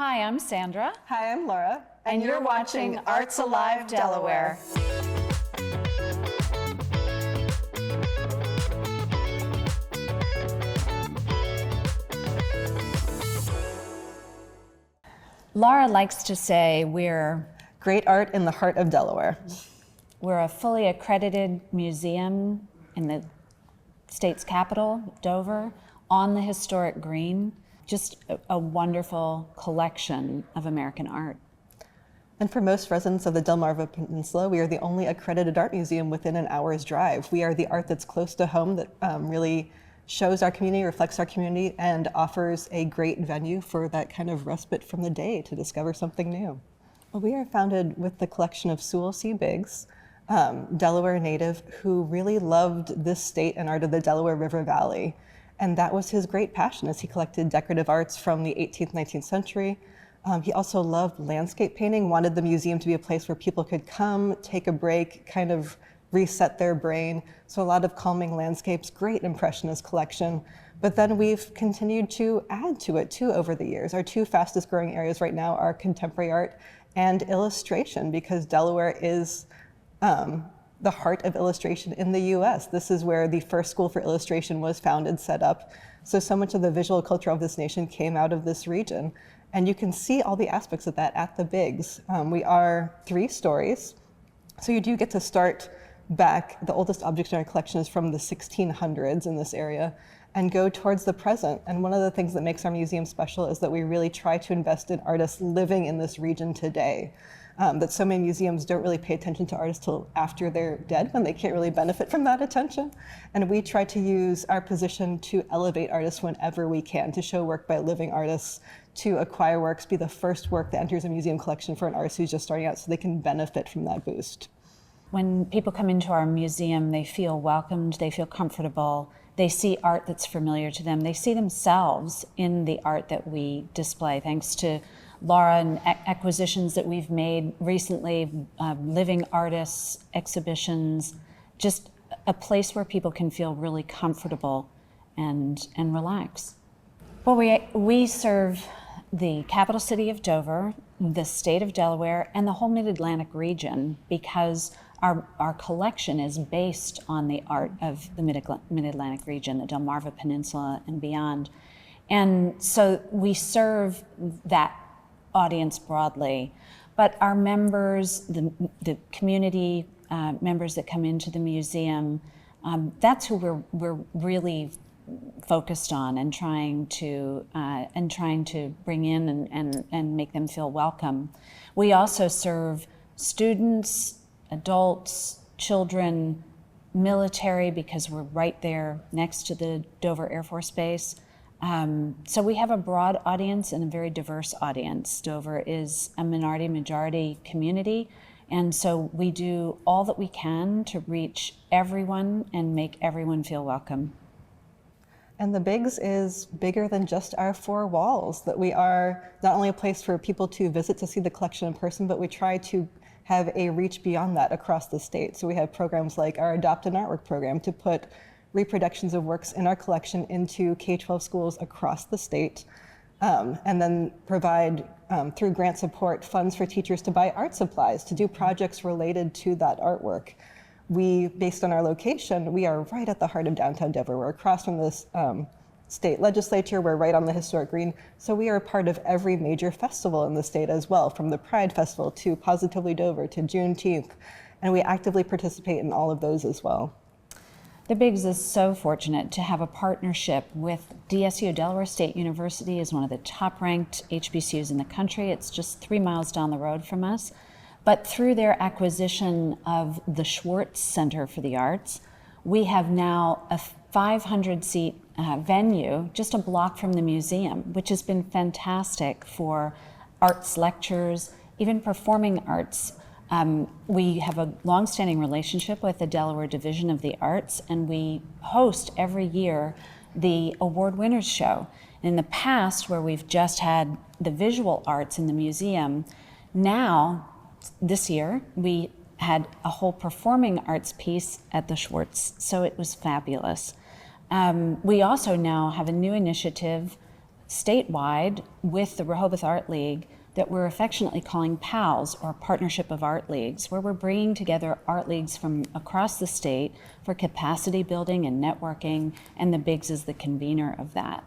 Hi, I'm Sandra. Hi, I'm Laura. And you're watching Arts Alive Delaware. Laura likes to say we're great art in the heart of Delaware. We're a fully accredited museum in the state's capital, Dover, on the historic green. Just a wonderful collection of American art. And for most residents of the Delmarva Peninsula, we are the only accredited art museum within an hour's drive. We are the art that's close to home, that really shows our community, reflects our community, and offers a great venue for that kind of respite from the day to discover something new. Well, we are founded with the collection of Sewell C. Biggs, Delaware native, who really loved this state and art of the Delaware River Valley. And that was his great passion, as he collected decorative arts from the 18th, 19th century. He also loved landscape painting, wanted the museum to be a place where people could come, take a break, kind of reset their brain. So a lot of calming landscapes, great impressionist collection. But then we've continued to add to it too over the years. Our two fastest growing areas right now are contemporary art and illustration, because Delaware is the heart of illustration in the US. This is where the first school for illustration was founded, set up. So much of the visual culture of this nation came out of this region. And you can see all the aspects of that at the Biggs. We are 3 stories. So you do get to start back. The oldest object in our collection is from the 1600s in this area, and go towards the present. And one of the things that makes our museum special is that we really try to invest in artists living in this region today. That so many museums don't really pay attention to artists till after they're dead, when they can't really benefit from that attention. And we try to use our position to elevate artists whenever we can, to show work by living artists, to acquire works, be the first work that enters a museum collection for an artist who's just starting out, so they can benefit from that boost. When people come into our museum, they feel welcomed, they feel comfortable, they see art that's familiar to them, they see themselves in the art that we display, thanks to Laura and acquisitions that we've made recently, living artists, exhibitions, just a place where people can feel really comfortable and relax. Well, we serve the capital city of Dover, the state of Delaware, and the whole Mid-Atlantic region, because our collection is based on the art of the Mid-Atlantic region, the Delmarva Peninsula and beyond. And so we serve that audience broadly, but our members, the community members that come into the museum, that's who we're really focused on and trying to bring in and make them feel welcome. We also serve students, adults, children, military, because we're right there next to the Dover Air Force Base. So we have a broad audience and a very diverse audience. Dover is a minority-majority community, and so we do all that we can to reach everyone and make everyone feel welcome. And the Biggs is bigger than just our 4 walls, that we are not only a place for people to visit to see the collection in person, but we try to have a reach beyond that across the state. So we have programs like our Adopt an Artwork program to put reproductions of works in our collection into K-12 schools across the state, and then provide, through grant support, funds for teachers to buy art supplies, to do projects related to that artwork. We, based on our location, we are right at the heart of downtown Dover. We're across from this state legislature, we're right on the historic green, so we are a part of every major festival in the state as well, from the Pride Festival to Positively Dover to Juneteenth, and we actively participate in all of those as well. The Biggs is so fortunate to have a partnership with DSU. Delaware State University is one of the top-ranked HBCUs in the country. It's just 3 miles down the road from us. But through their acquisition of the Schwartz Center for the Arts, we have now a 500-seat venue just a block from the museum, which has been fantastic for arts lectures, even performing arts. We have a long-standing relationship with the Delaware Division of the Arts, and we host every year the award winners show. In the past, where we've just had the visual arts in the museum, now, this year, we had a whole performing arts piece at the Schwartz, so it was fabulous. We also now have a new initiative statewide with the Rehoboth Art League that we're affectionately calling PALS, or Partnership of Art Leagues, where we're bringing together art leagues from across the state for capacity building and networking, and the Bigs is the convener of that.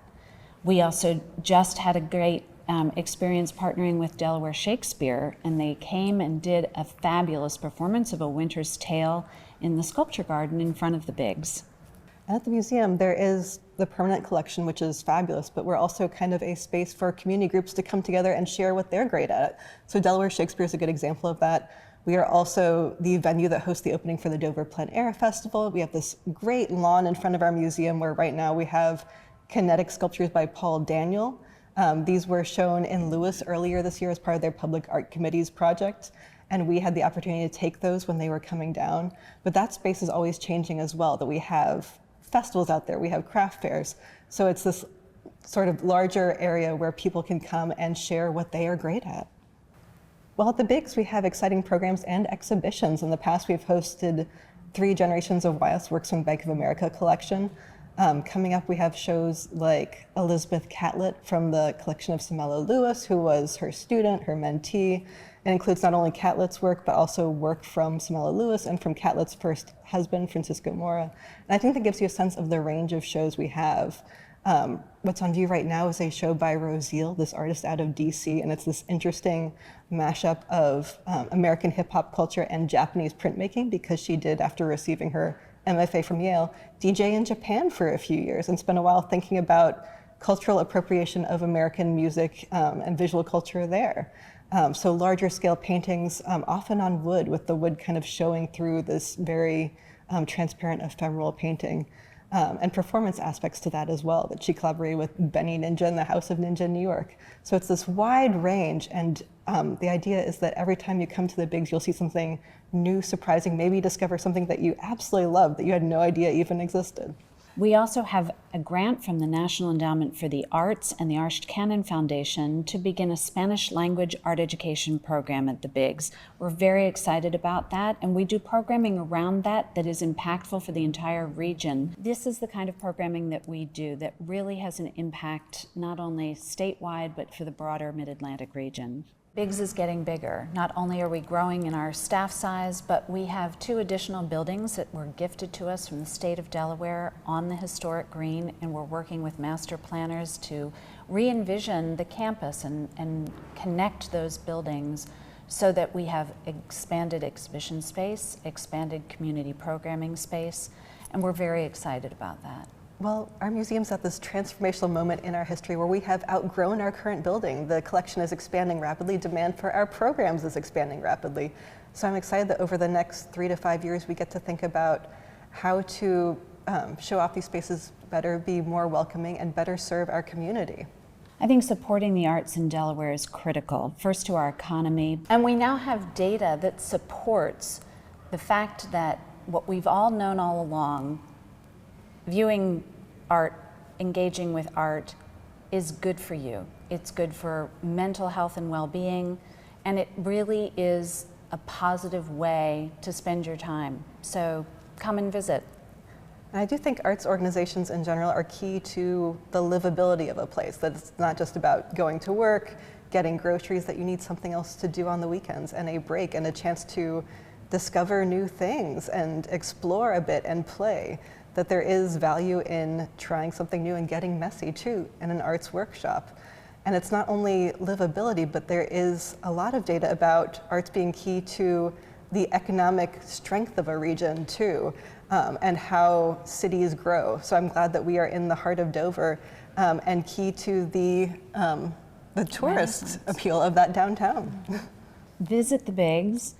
We also just had a great experience partnering with Delaware Shakespeare, and they came and did a fabulous performance of A Winter's Tale in the sculpture garden in front of the Bigs. At the museum, there is the permanent collection, which is fabulous, but we're also kind of a space for community groups to come together and share what they're great at. So Delaware Shakespeare is a good example of that. We are also the venue that hosts the opening for the Dover Plein Air Festival. We have this great lawn in front of our museum where right now we have kinetic sculptures by Paul Daniel. These were shown in Lewis earlier this year as part of their Public Art Committee's project, and we had the opportunity to take those when they were coming down. But that space is always changing as well, that we have festivals out there, we have craft fairs. So it's this sort of larger area where people can come and share what they are great at. Well, at the Bigs, we have exciting programs and exhibitions. In the past, we've hosted 3 generations of Wyeth's Works from Bank of America collection. Coming up, we have shows like Elizabeth Catlett from the collection of Samela Lewis, who was her student, her mentee. It includes not only Catlett's work, but also work from Samela Lewis and from Catlett's first husband, Francisco Mora. And I think that gives you a sense of the range of shows we have. What's on view right now is a show by Roselle, this artist out of DC, and it's this interesting mashup of American hip hop culture and Japanese printmaking, because she did, after receiving her MFA from Yale, DJ in Japan for a few years and spent a while thinking about cultural appropriation of American music and visual culture there. So larger scale paintings, often on wood, with the wood kind of showing through this very transparent ephemeral painting, and performance aspects to that as well, that she collaborated with Benny Ninja in the House of Ninja in New York. So it's this wide range, and the idea is that every time you come to the Bigs, you'll see something new, surprising, maybe discover something that you absolutely love that you had no idea even existed. We also have a grant from the National Endowment for the Arts and the Arts Canon Foundation to begin a Spanish language art education program at the Bigs. We're very excited about that, and we do programming around that that is impactful for the entire region. This is the kind of programming that we do that really has an impact not only statewide, but for the broader Mid-Atlantic region. Bigs is getting bigger. Not only are we growing in our staff size, but we have 2 additional buildings that were gifted to us from the state of Delaware on the historic green, and we're working with master planners to re-envision the campus and connect those buildings so that we have expanded exhibition space, expanded community programming space, and we're very excited about that. Well, our museum's at this transformational moment in our history where we have outgrown our current building. The collection is expanding rapidly. Demand for our programs is expanding rapidly. So I'm excited that over the next 3 to 5 years, we get to think about how to show off these spaces better, be more welcoming, and better serve our community. I think supporting the arts in Delaware is critical, first to our economy. And we now have data that supports the fact that what we've all known all along, viewing art, engaging with art, is good for you. It's good for mental health and well-being, and it really is a positive way to spend your time. So come and visit. I do think arts organizations in general are key to the livability of a place, that it's not just about going to work, getting groceries, that you need something else to do on the weekends, and a break and a chance to discover new things and explore a bit and play. That there is value in trying something new and getting messy too in an arts workshop. And it's not only livability, but there is a lot of data about arts being key to the economic strength of a region too, and how cities grow. So I'm glad that we are in the heart of Dover, and key to the tourist appeal of that downtown. Visit the Bigs.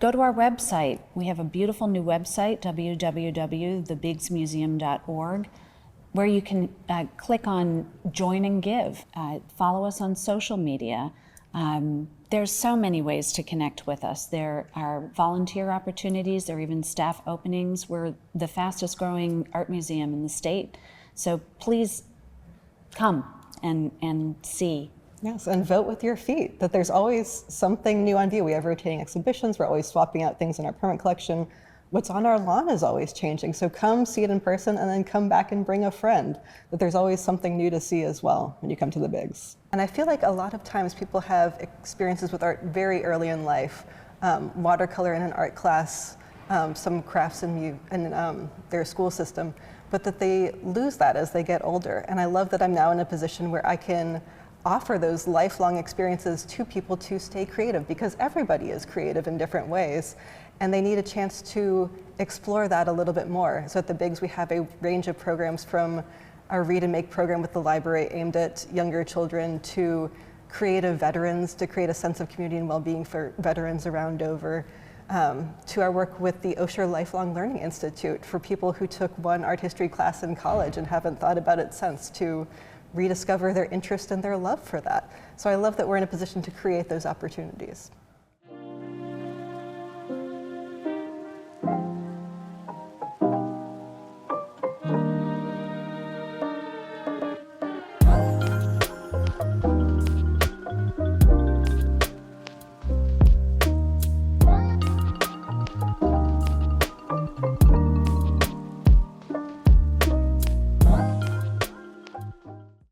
Go to our website. We have a beautiful new website, www.thebigsmuseum.org, where you can click on Join and Give. Follow us on social media. There's so many ways to connect with us. There are volunteer opportunities, there are even staff openings. We're the fastest growing art museum in the state. So please come and see. Yes, and vote with your feet, that there's always something new on view. We have rotating exhibitions, we're always swapping out things in our permanent collection. what's on our lawn is always changing. So come see it in person and then come back and bring a friend, that there's always something new to see as well when you come to the bigs. And I feel like a lot of times people have experiences with art very early in life, watercolor in an art class, some crafts in their school system, but that they lose that as they get older. And I love that I'm now in a position where I can offer those lifelong experiences to people to stay creative, because everybody is creative in different ways, and they need a chance to explore that a little bit more. So at the Bigs, we have a range of programs, from our Read and Make program with the library aimed at younger children, to creative veterans to create a sense of community and well-being for veterans around Dover, to our work with the Osher Lifelong Learning Institute for people who took one art history class in college and haven't thought about it since, to rediscover their interest and their love for that. So I love that we're in a position to create those opportunities.